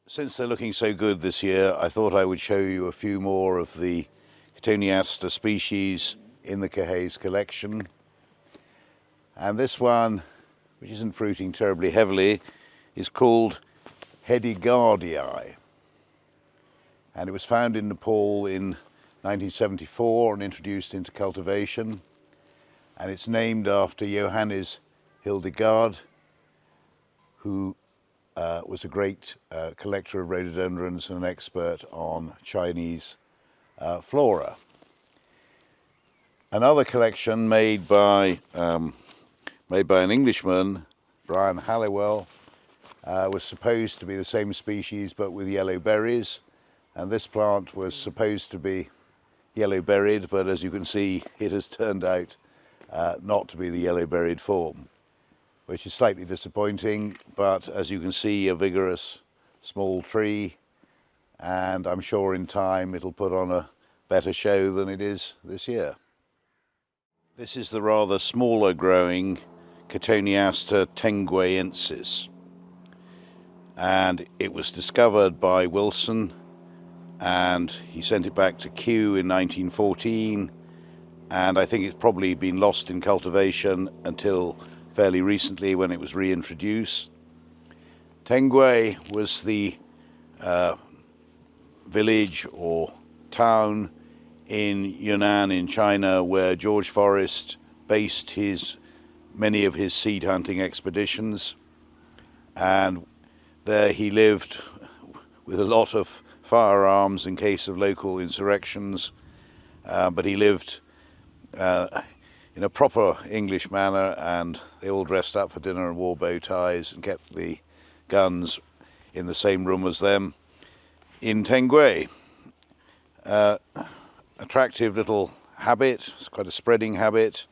Since they're looking so good this year, I thought I would show you a few more of the Cotoneaster species in the Caerhays collection. And this one, which isn't fruiting terribly heavily, is called hedegaardii. And it was found in Nepal in 1974 and introduced into cultivation. And it's named after Johannes Hildegard, who was a great collector of rhododendrons and an expert on Chinese flora. Another collection made by an Englishman, Brian Halliwell, was supposed to be the same species but with yellow berries, and this plant was supposed to be yellow berried, but as you can see it has turned out not to be the yellow berried form, which is slightly disappointing, but as you can see, a vigorous small tree, and I'm sure in time it'll put on a better show than it is this year. This is the rather smaller growing Cotoneaster tengyehsis, and it was discovered by Wilson, and he sent it back to Kew in 1914, and I think it's probably been lost in cultivation until fairly recently when it was reintroduced. Tengyeh was the village or town in Yunnan in China where George Forrest based many of his seed hunting expeditions, and there he lived with a lot of firearms in case of local insurrections, but he lived in a proper English manner, and they all dressed up for dinner and wore bow ties and kept the guns in the same room as them. In Tengyeh, attractive little habit, it's quite a spreading habit,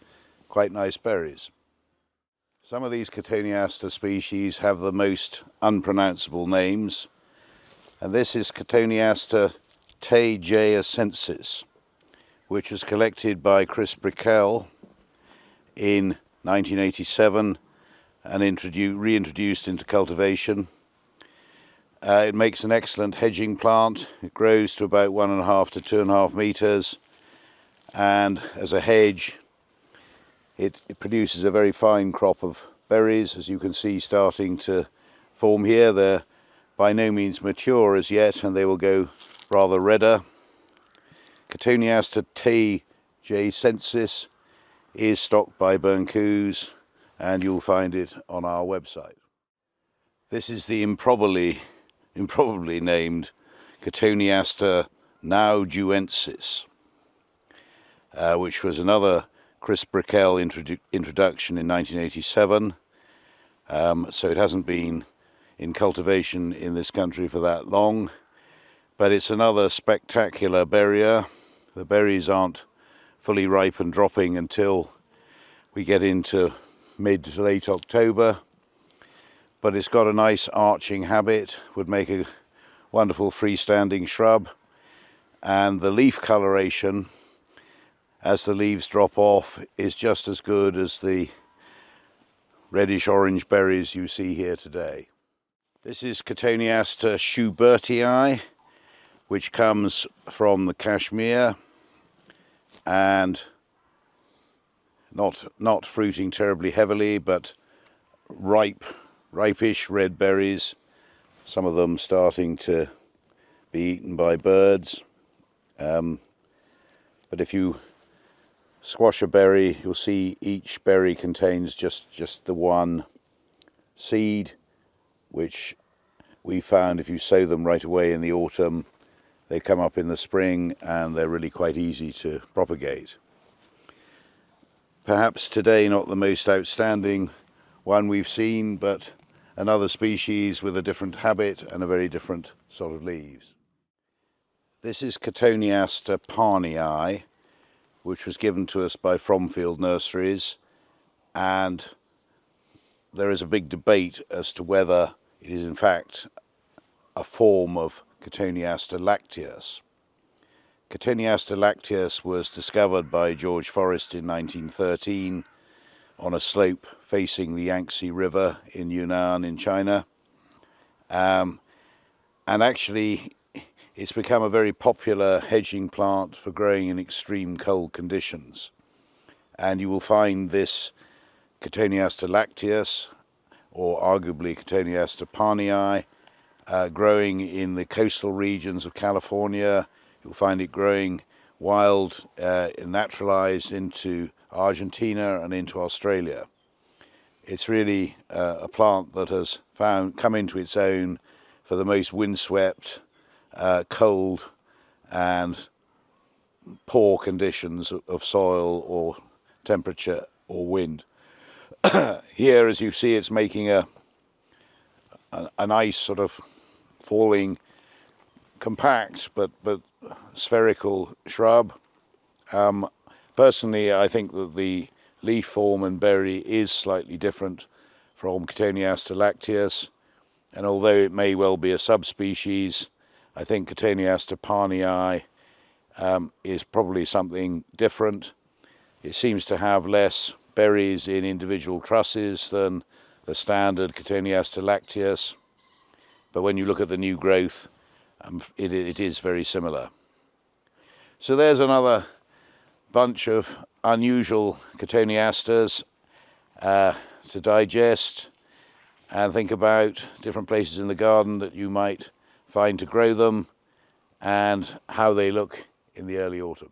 quite nice berries. Some of these Cotoneaster species have the most unpronounceable names, and this is Cotoneaster teijiashanensis, which was collected by Chris Brickell in 1987 and reintroduced into cultivation. It makes an excellent hedging plant. It grows to about 1.5 to 2.5 meters, and as a hedge it produces a very fine crop of berries, as you can see starting to form here. They're by no means mature as yet, and they will go rather redder. Cotoneaster teijiashanensis is stocked by Burncoose, and you'll find it on our website. This is the improbably named Cotoneaster naoujanensis, which was another Chris Brickell introduction in 1987. So it hasn't been in cultivation in this country for that long, but it's another spectacular berrier. The berries aren't fully ripe and dropping until we get into mid to late October, but it's got a nice arching habit, would make a wonderful freestanding shrub, and the leaf coloration as the leaves drop off is just as good as the reddish orange berries you see here today. This is Cotoneaster schubertii, which comes from the Kashmir, and not fruiting terribly heavily, but ripish red berries, some of them starting to be eaten by birds. But if you squash a berry, you'll see each berry contains just the one seed, which we found if you sow them right away in the autumn, they come up in the spring and they're really quite easy to propagate. Perhaps today not the most outstanding one we've seen, but another species with a different habit and a very different sort of leaves. This is Cotoneaster parneyi, which was given to us by Burncoose Nurseries, and there is a big debate as to whether it is in fact a form of Cotoneaster lacteus. Cotoneaster lacteus was discovered by George Forrest in 1913 on a slope facing the Yangtze River in Yunnan in China, and and actually it's become a very popular hedging plant for growing in extreme cold conditions. And you will find this Cotoneaster lacteus, or arguably Cotoneaster parneyi, growing in the coastal regions of California. You'll find it growing wild, naturalized into Argentina and into Australia. It's really a plant that has come into its own for the most windswept, cold and poor conditions of soil or temperature or wind. Here, as you see, it's making a nice sort of falling, compact but spherical shrub. Personally, I think that the leaf form and berry is slightly different from Cotoneaster lacteus, and although it may well be a subspecies, I think Cotoneaster parneyi is probably something different. It seems to have less berries in individual trusses than the standard Cotoneaster lacteus, but when you look at the new growth, it is very similar. So there's another bunch of unusual Cotoneasters to digest and think about different places in the garden that you might find to grow them and how they look in the early autumn.